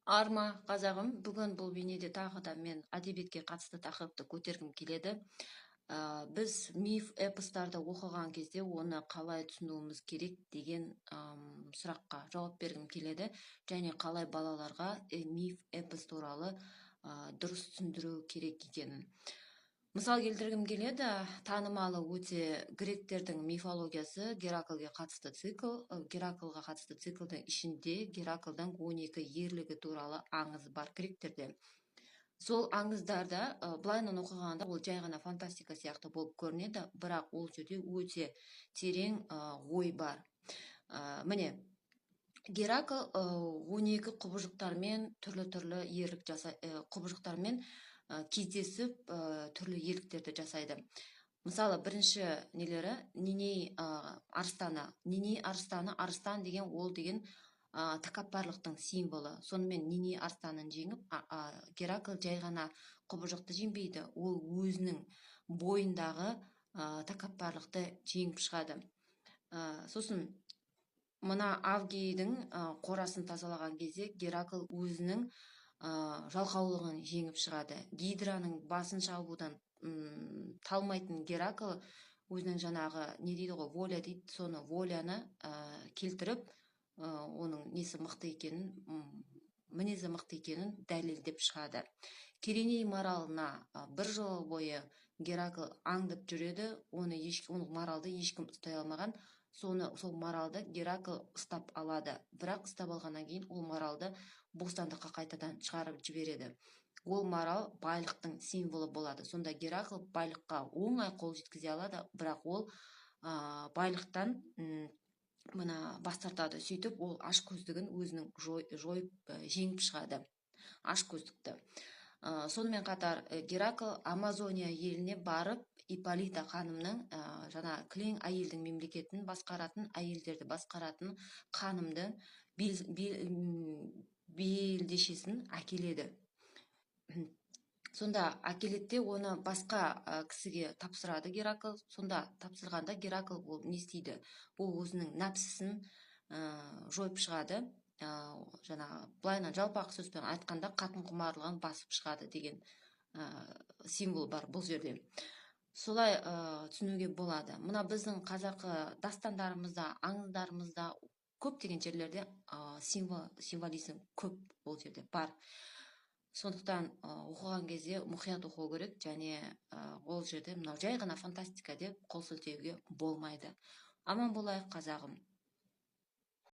Арма қазағым, бүгін бұл бейнеде тағы да мен әдебиетке қатысты тақырыпты көтергім келеді. Біз миф эпостарды оқыған кезде оны қалай түсінуіміз керек деген сұраққа жауап бергім келеді, және қалай балаларға миф эпос туралы дұрыс түсіндіру керек екенін. Мысал келтіргім келеді, танымалы өте гректердің мифологиясы Гераклге қатысты цикл. Гераклға қатысты циклдің ішінде Гераклдың 12 ерлігі туралы аңыз бар гректерде. Сол аңыздарда былайынан оқығанда ол жай ғана фантастика сияқты болып көрінеді, бірақ ол жерде өте терең ой бар. Міне, Геракл 12 құбыжықтармен түрлі ерлік құбыжықтармен кездесіп түрлі ерліктерді жасайды. Мысалы, бірінші нелері Ниней арыстаны, арыстан деген ол деген тәкаппарлықтың символы. Сонымен Ниней арыстанын жеңіп, Геракл жай ғана құбыжықты жеңбейді, ол өзінің бойындағы тәкаппарлықты жеңіп шығады. Сосын мына Авгейдің қорасын тазалаған кезде Геракл өзінің жалқаулығын жеңіп шығады. Гидраның басын шабудан талмайтын Геракл өзінің жаңағы не дейді ғой, воля дейді, соны воляны келтіріп, оның несі мықты екенін, мінезі мықты екенін дәлелдеп шығады. Кереней маралына бір жыл бойы Геракл аңдып жүреді, ол маралды ешкім ұстай алмаған. Сол маралды Геракл ұстап алады, бірақ ұстап алғаннан кейін ол маралды бостандыққа қайтадан шығарып жібереді. Ол марал байлықтың символы болады. Сонда Геракл байлыққа оңай қол жеткізе алады, бірақ ол байлықтан бас тартады. Сөйтіп ол ашкөздігін өзінің жойып жеңіп шығады, ашкөздікті. Сонымен қатар Геракл Амазония еліне барып, Ипполита ханымның жаңа кілең әйелдің мемлекетін басқаратын, әйелдерді басқаратын ханымды белдешесін әкеледі. Сонда әкелетте оны басқа кісіге тапсырады Геракл. Сонда тапсырғанда Геракл ол не істейді? Ол өзінің нәпсісін жойып шығады. Жаңа былайынан жалпақ сөзбен айтқанда қатын құмарлығын басып шығады деген символ бар бұл жерде. Солай түсінуге болады. Мына біздің қазақы дастандарымызда, аңыздарымызда көптеген жерлерде символизм көп бұл жерде бар. Сондықтан оқыған кезде мұқият оқу керек, және ол жерде мынау жай ғана фантастика деп қол сілтеуге болмайды. Аман болайық, қазағым.